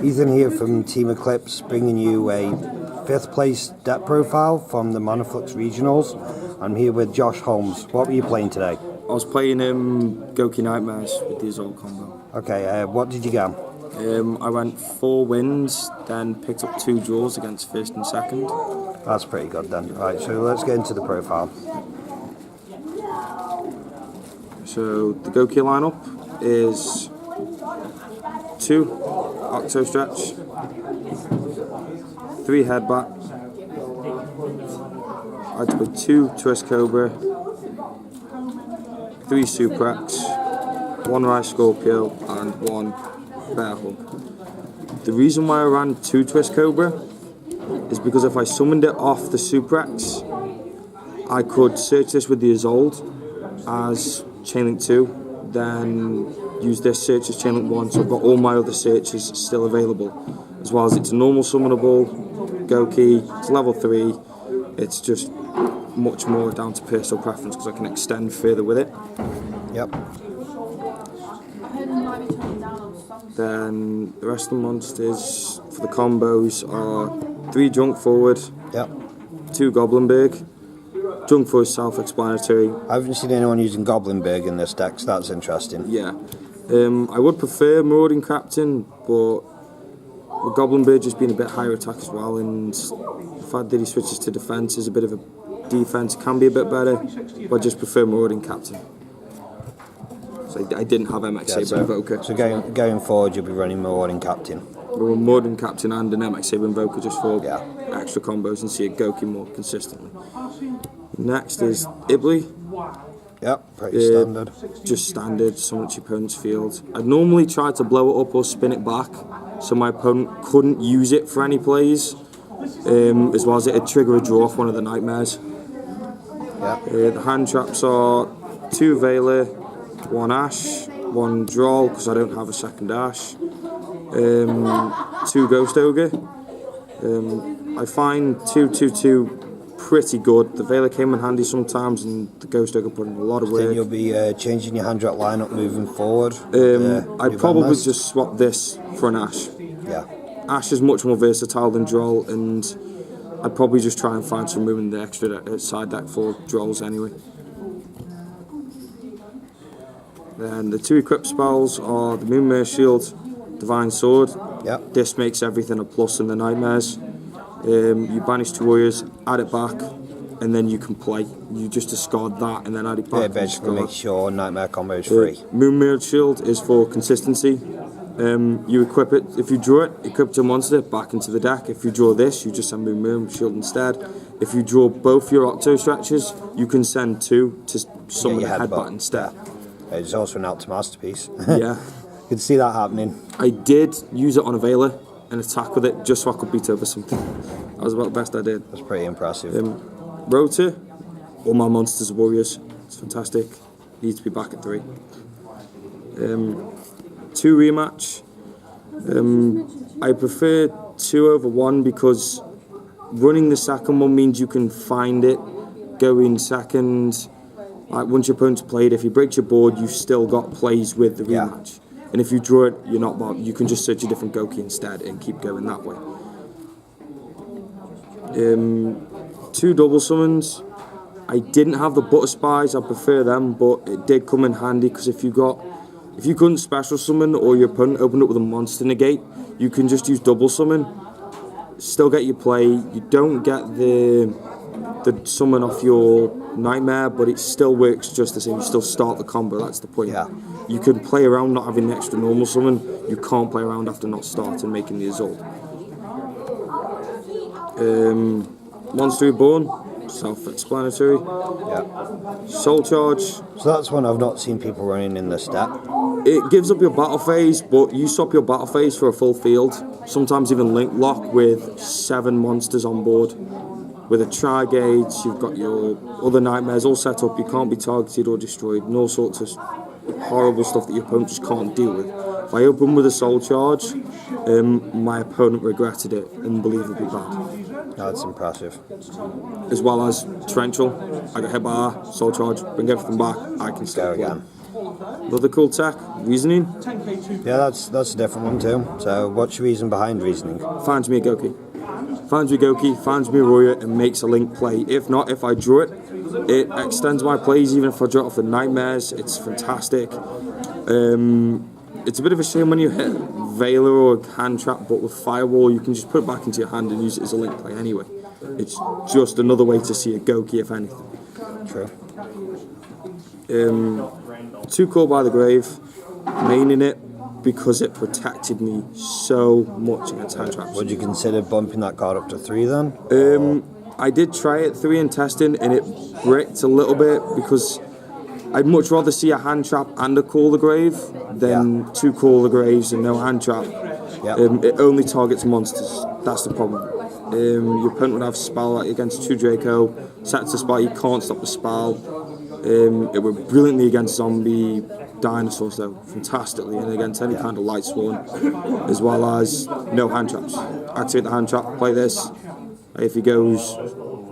Ethan here from Team Eclipse, bringing you a 5th place deck profile from the Manaflux Regionals. I'm here with Josh Holmes. What were you playing today? I was playing Gouki Knightmares with the Azul combo. Okay, what did you get? I went 4 wins, then picked up 2 draws against first and second. That's pretty good then. Right, so let's get into the profile. So the Gouki lineup is 2 Octo Stretch, 3 Headback, I'd put 2 Twist Cobra, 3 Suprex, 1 Rise Scorpio and 1 Bear Hug. The reason why I ran 2 Twist Cobra is because if I summoned it off the Suprex, I could search this with the Isolde as Chainlink 2, then use this search as Chainlink 1, so I've got all my other searches still available. As well as it's a normal summonable Gouki, it's level 3, it's just much more down to personal preference because I can extend further with it. Yep. Then the rest of the monsters for the combos are 3 Junk Forward, Yep. 2 Goblinberg. Junk Forward is self-explanatory. I haven't seen anyone using Goblinberg in this deck, so that's interesting. Yeah. I would prefer Marauding Captain, but with Goblinberg just being a bit higher attack as well, and the fact that he switches to defense is a bit of a defense, can be a bit better, but I just prefer Marauding Captain. So I didn't have MX Saber Invoker. So going forward, you'll be running Marauding Captain. We're Marauding Captain and an MX Saber Invoker just for Yeah. extra combos and see a Gouki more consistently. Next is Ibly. Yep, pretty standard. Just standard, summon at your opponent's field. I'd normally try to blow it up or spin it back so my opponent couldn't use it for any plays, as well as it'd trigger a draw off one of the Nightmares. Yep. The hand traps are 2 Veiler, 1 Ash, 1 Droll because I don't have a second Ash, 2 Ghost Ogre. I find 2/2/2 pretty good. The Veiler came in handy sometimes, and the Ghost Ogre put in a lot of work. Then you'll be changing your hand drop lineup moving forward. I'd probably just swap this for an Ash. Yeah. Ash is much more versatile than Droll, and I'd probably just try and find some room in the extra side deck for Drolls anyway. Then the 2 equip spells are the Moonmare Shield, Divine Sword. Yep. This makes everything a plus in the Nightmares. You banish 2 warriors, add it back, and then you can play. You just discard that and then add it back. Yeah, basically make sure Nightmare combo is free. Moonmare Shield is for consistency. You equip it, if you draw it, equip it to a monster, back into the deck. If you draw this, you just send Moonmare Shield instead. If you draw both your Octo Stretches, you can send 2 to summon a Headbutt instead. It's also an Alta Masterpiece. Yeah. You can see that happening. I did use it on a Veiler and attack with it just so I could beat over something. That was about the best I did. That's pretty impressive. Rotor, all my monsters are warriors. It's fantastic. Needs to be back at 3. 2 rematch. I prefer 2 over 1 because running the second one means you can find it, go in second. Like once your opponent's played, if he breaks your board, you've still got plays with the rematch. Yeah. And if you draw it, you're not bothered. You can just search a different Gouki instead and keep going that way. 2 double summons. I didn't have the Butter Spies. I prefer them, but it did come in handy because if you couldn't special summon or your opponent opened up with a monster negate, you can just use double summon. Still get your play. You don't get the summon off your Nightmare, but it still works just the same. You still start the combo, that's the point. Yeah. You can play around not having the extra normal summon. You can't play around after not starting making the Isolde. Monster Reborn, self-explanatory. Yeah. Soul Charge. So that's one I've not seen people running in this deck. It gives up your battle phase, but you swap your battle phase for a full field. Sometimes even link lock with 7 monsters on board. With a Tri-Gauge, you've got your other Nightmares all set up, you can't be targeted or destroyed, and all sorts of horrible stuff that your opponent just can't deal with. If I open with a Soul Charge, my opponent regretted it unbelievably bad. That's impressive. As well as Torrential, I got hit by R, Soul Charge, bring everything back, I can still go play. again. Another cool tech, reasoning. Yeah, that's a different one too. So what's your reason behind reasoning? Finds me a Gouki. Finds me a Gouki, finds me a Roya, and makes a link play. If not, if I draw it, it extends my plays. Even if I draw it off the Nightmares, it's fantastic. It's a bit of a shame when you hit Veiler or Hand Trap, but with Firewall, you can just put it back into your hand and use it as a link play anyway. It's just another way to see a Gouki, if anything. True. Too Cold by the Grave, maining it because it protected me so much against hand traps. Would you consider bumping that card up to 3 then? I did try it 3 in testing and it bricked a little bit because I'd much rather see a hand trap and a Call the Grave than 2 Call the Graves and no hand trap. Yep. It only targets monsters, that's the problem. Your opponent would have spell against 2 Draco, sets a spell, you can't stop the spell. It worked brilliantly against zombie dinosaurs though, fantastically, and against any kind of light sworn, as well as no hand traps. Activate the hand trap, play this. If he goes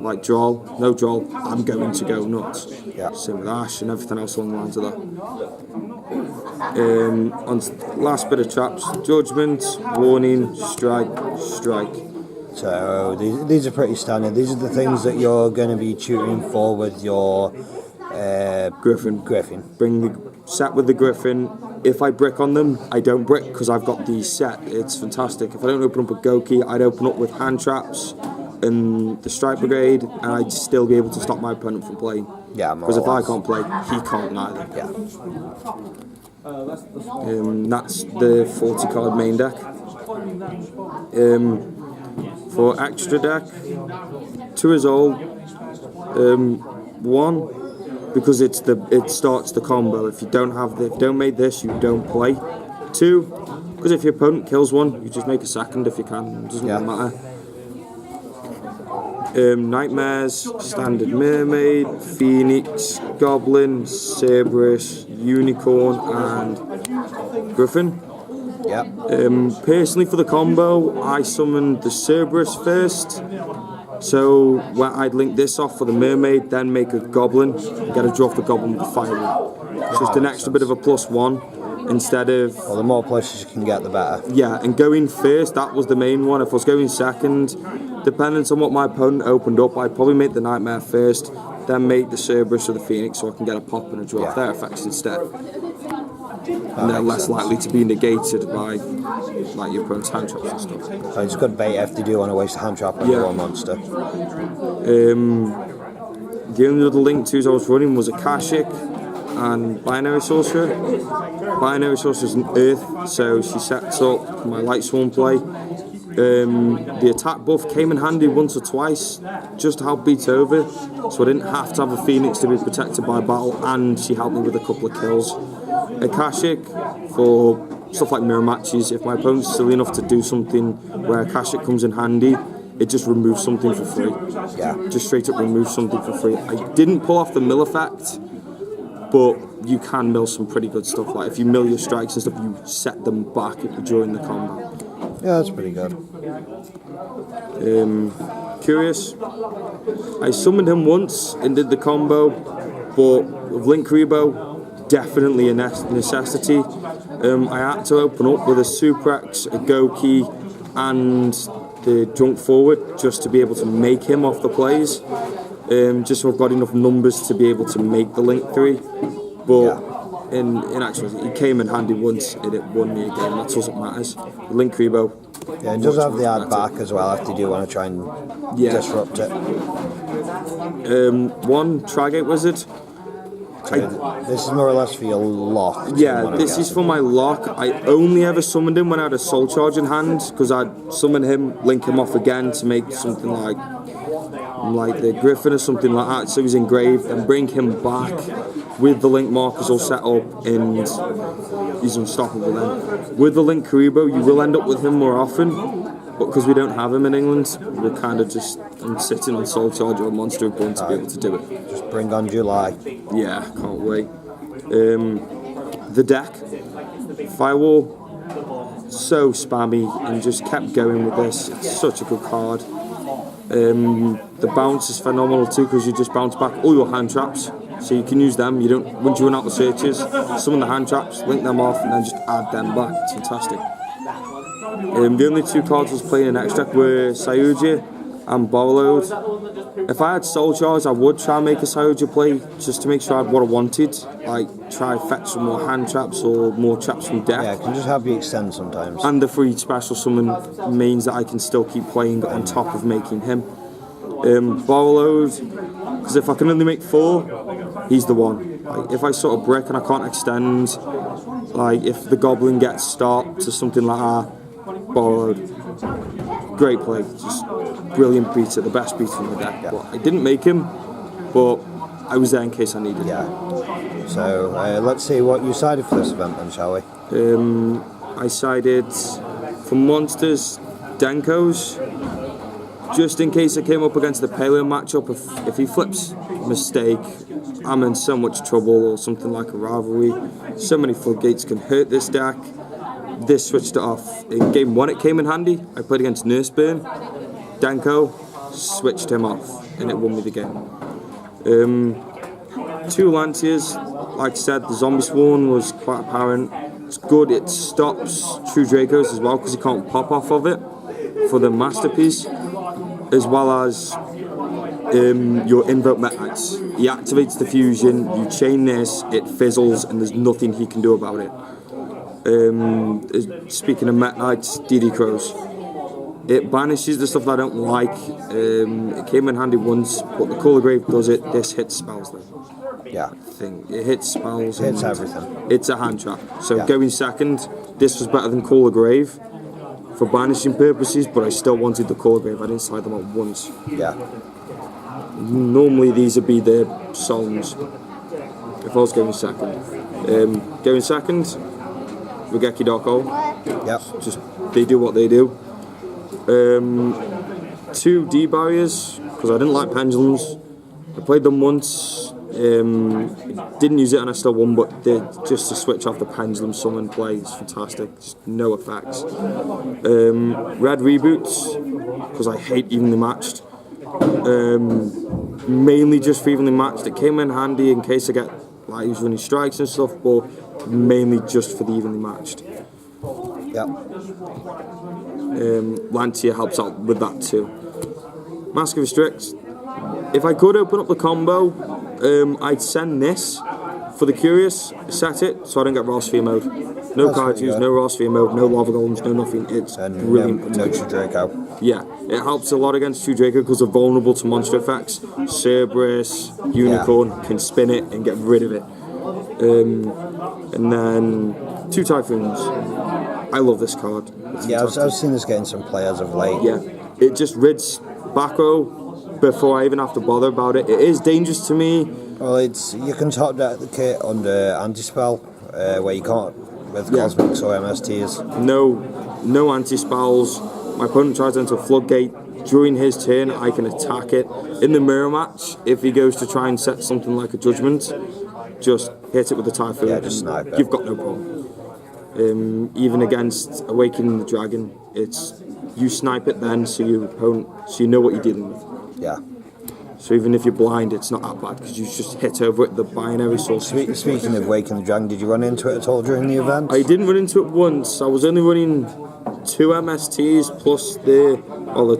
like draw, no draw, I'm going to go nuts. Yeah. Same with Ash and everything else along the lines of that. On last bit of traps, Judgment, Warning, Strike, Strike. So these are pretty standard. These are the things that you're going to be tutoring for with your Griffin. Bring the set with the Griffin. If I brick on them, I don't brick because I've got the set. It's fantastic. If I don't open up with Gouki, I'd open up with hand traps and the Strike Brigade, and I'd still be able to stop my opponent from playing. Yeah, because if I can't play, he can't neither. Yeah. That's the 40 card main deck. For extra deck, 2 is all. 1. Because it starts the combo. If you don't make this, you don't play. 2, because if your opponent kills one, you just make a second if you can. It doesn't really matter. Nightmares, Standard Mermaid, Phoenix, Goblin, Cerberus, Unicorn, and Griffin. Yep. Personally, for the combo, I summoned the Cerberus first. So I'd link this off for the Mermaid, then make a Goblin, get a draw off the Goblin with the Firewall. Just an extra bit of a +1 instead of... Well, the more places you can get, the better. Yeah, and going first, that was the main one. If I was going second, depending on what my opponent opened up, I'd probably make the Nightmare first, then make the Cerberus or the Phoenix so I can get a pop and a draw off their effects instead. And they're less likely to be negated by like your opponent's hand traps and stuff. So it's good bait if they do want to waste a hand trap on one monster. The only other link twos I was running was Akashic and Binary Sorcerer. Binary Sorcerer is an Earth, so she sets up my Light Swarm play. The attack buff came in handy once or twice, just to help beat over, so I didn't have to have a Phoenix to be protected by battle, and she helped me with a couple of kills. Akashic for stuff like mirror matches. If my opponent's silly enough to do something where Akashic comes in handy, it just removes something for free. Yeah. Just straight up removes something for free. I didn't pull off the mill effect, but you can mill some pretty good stuff. Like if you mill your strikes and stuff, you set them back if you're during the combat. Yeah, that's pretty good. Curious. I summoned him once and did the combo, but with Link Rebo, definitely a necessity. I had to open up with a Suprex, a Gouki, and the Drunk Forward just to be able to make him off the plays. Just so I've got enough numbers to be able to make the Link 3. But in actuality, it came in handy once and it won me a game. That's all that matters. Link Rebo. Yeah, it does have the add back as well if they do want to try and disrupt it. 1 Trigate Wizard. This is more or less for your lock. Yeah, this is for my lock. I only ever summoned him when I had a Soul Charge in hand, because I'd summon him, link him off again to make something like the Griffin or something like that, so he's engraved, and bring him back with the link markers all set up, and he's unstoppable then. With the Link Karibo, you will end up with him more often, but because we don't have him in England, we're kind of just sitting on Soul Charge or Monster Born to be able to do it. Just bring on July. Yeah, can't wait. The deck, Firewall, so spammy, and just kept going with this. It's such a good card. The bounce is phenomenal too, because you just bounce back all your hand traps So you can use them. You don't, once you run out of searches, summon the hand traps, link them off, and then just add them back. It's fantastic. The only two cards I was playing in extract were Sayuji and Borrowload. If I had Soul Charge, I would try and make a Sayuji play just to make sure I had what I wanted. Like try fetch some more hand traps or more traps from deck. Yeah, it can just have you extend sometimes. And the free special summon means that I can still keep playing on top of making him. Borrowload, because if I can only make 4, he's the one. Like if I sort of brick and I can't extend, like if the Goblin gets stopped or something like that, Borrowload. Great play, just brilliant beater, the best beater in the deck. Yeah. But I didn't make him, but I was there in case I needed. Yeah. So let's see what you sided for this event then, shall we? I sided for monsters, Denko's, just in case I came up against the Paleo matchup. If he flips mistake, I'm in so much trouble, or something like a rivalry. So many floodgates can hurt this deck. This switched it off. In game 1 it came in handy. I played against Nurseburn. Denko switched him off and it won me the game. 2 Lanciers, like I said, the Zombie Swarm was quite apparent. It's good, it stops True Dracos as well because you can't pop off of it for the Masterpiece, as well as your Invoke Meta-Knights. He activates the fusion, you chain this, it fizzles and there's nothing he can do about it. Speaking of Meta-Knights, DD Crows. It banishes the stuff that I don't like. It came in handy once, but the Call of Grave does it. This hits spells though. Yeah. It hits spells. It hits everything. It's a hand trap. So going second, this was better than Call of Grave for banishing purposes, but I still wanted the Call of Grave. I didn't side them out once. Yeah. Normally these would be the songs if I was going second. Going second, Gouki Knightmare. Yep. Just they do what they do. 2 D barriers because I didn't like pendulums. I played them once. Didn't use it and I still won, but just to switch off the pendulum summon play is fantastic. Just no effects. Red reboots because I hate evenly matched. Mainly just for evenly matched. It came in handy in case I get like he was running strikes and stuff, but mainly just for the evenly matched. Yep. Lancia helps out with that too. Mask of Restricts. If I could open up the combo, I'd send this for the Curious, set it so I don't get raw sphere mode. No Kaijus, no raw sphere mode, no lava golems, no nothing. It's brilliant. No True Draco. Yeah, it helps a lot against True Draco because they're vulnerable to monster effects. Cerberus, Unicorn can spin it and get rid of it. And then 2 Typhoons. I love this card. Yeah, I've seen this getting some play as of late. Yeah, it just rids backrow before I even have to bother about it. It is dangerous to me. Well, you can top deck the kit under anti-spell, where you can't with Cosmics or MSTs. No anti-spells. My opponent tries to enter a floodgate. During his turn, I can attack it. In the mirror match, if he goes to try and set something like a Judgment, just hit it with the Typhoon. Yeah, just snipe it. You've got no problem. Even against Awakening the Dragon, it's you snipe it then, so your opponent, so you know what you're dealing with. Yeah. So even if you're blind, it's not that bad because you just hit over it, the binary source. Speaking of Awakening the Dragon, did you run into it at all during the event? I didn't run into it once. I was only running 2 MSTs plus the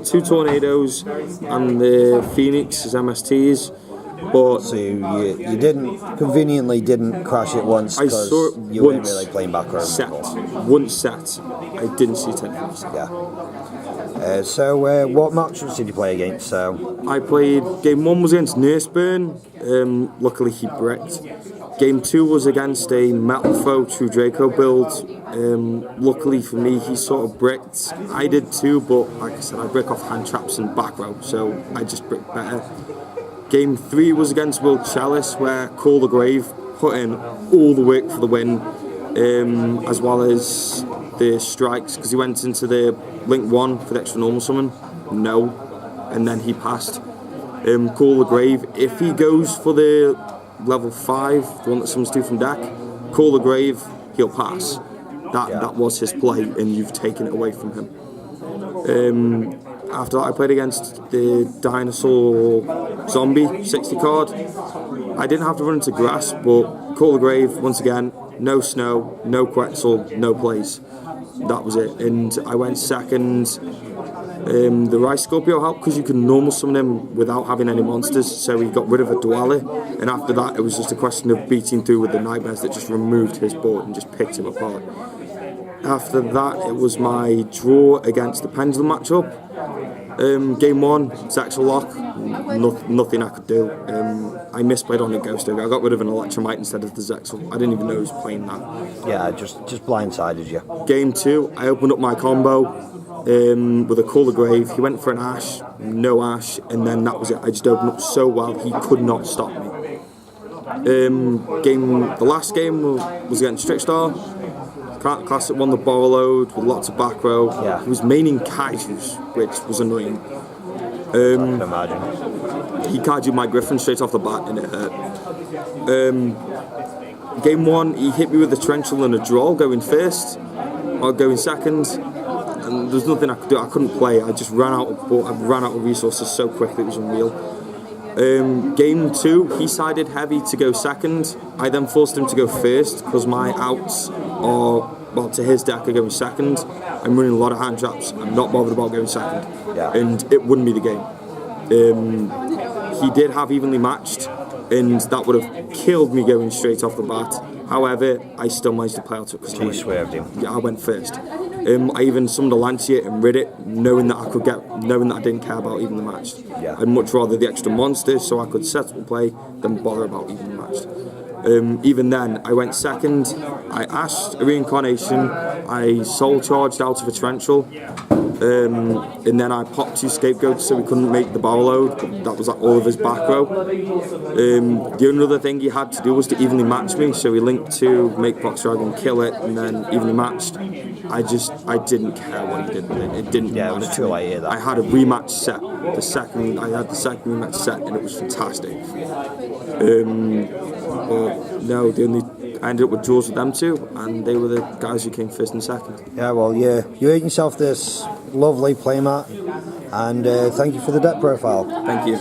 2 Tornadoes and the Phoenix as MSTs. But so you conveniently didn't crash it once because you weren't really playing backrow. Once set. I didn't see 10 minutes. Yeah. So what matches did you play against? So I played game 1 was against Nurseburn. Luckily he bricked. Game 2 was against a Metal Foe True Draco build. Luckily for me, he sort of bricked. I did too, but like I said, I brick off hand traps and back row, so I just bricked better. Game 3 was against Will Chalice, where Call the Grave put in all the work for the win, as well as the strikes, because he went into the Link 1 for the extra normal summon. No. And then he passed. Call the Grave, if he goes for the level 5, the one that summons 2 from deck, Call the Grave, he'll pass. That was his play, and you've taken it away from him. after that I played against the Dinosaur Zombie 60 card. I didn't have to run into grass, but Call the Grave, once again, no snow, no Quetzal, no place. That was it. And I went second. The Rice Scorpio helped because you can normal summon him without having any monsters, so he got rid of a Dwali, and after that it was just a question of beating through with the Nightmares that just removed his board and just picked him apart. After that it was my draw against the Pendulum matchup. Game 1, Zexal Lock, nothing I could do. I misplayed on a Ghost Ogre. I got rid of an Electromite instead of the Zexal. I didn't even know he was playing that. Yeah, just blindsided you. Game 2, I opened up my combo with a Call the Grave. He went for an Ash, no Ash, and then that was it. I just opened up so well, he could not stop me. The last game was against Trickstar. Classic won the borrow load with lots of back row. Yeah. He was maining Kaijus, which was annoying. I can imagine. He Kaiju my Griffin straight off the bat and it hurt. Game 1, he hit me with a torrential and a draw going first, or going second, and there's nothing I could do. I couldn't play. I just ran out of resources so quickly, it was unreal. Game 2, he sided heavy to go second. I then forced him to go first because my outs are, well, to his deck are going second. I'm running a lot of hand traps. I'm not bothered about going second. Yeah. And it wouldn't be the game. He did have evenly matched, and that would have killed me going straight off the bat. However, I still managed to play out it because You swerved him. yeah, I went first. I even summoned a Lancia and rid it, knowing that I didn't care about even the match. Yeah. I'd much rather the extra monsters so I could set up play than bother about even the match. Even then, I went second. I asked a reincarnation. I soul charged out of a torrential. And then I popped 2 scapegoats so we couldn't make the barrel load. That was like all of his back row. The only other thing he had to do was to evenly match me, so he linked to make Box Dragon, kill it, and then evenly matched. I didn't care what he did with it. It didn't matter. Yeah, it was too late here. I had a rematch set. I had the second rematch set, and it was fantastic. No, I ended up with draws with them two, and they were the guys who came first and second. Yeah, well, you earned yourself this lovely playmat, and thank you for the deck profile. Thank you.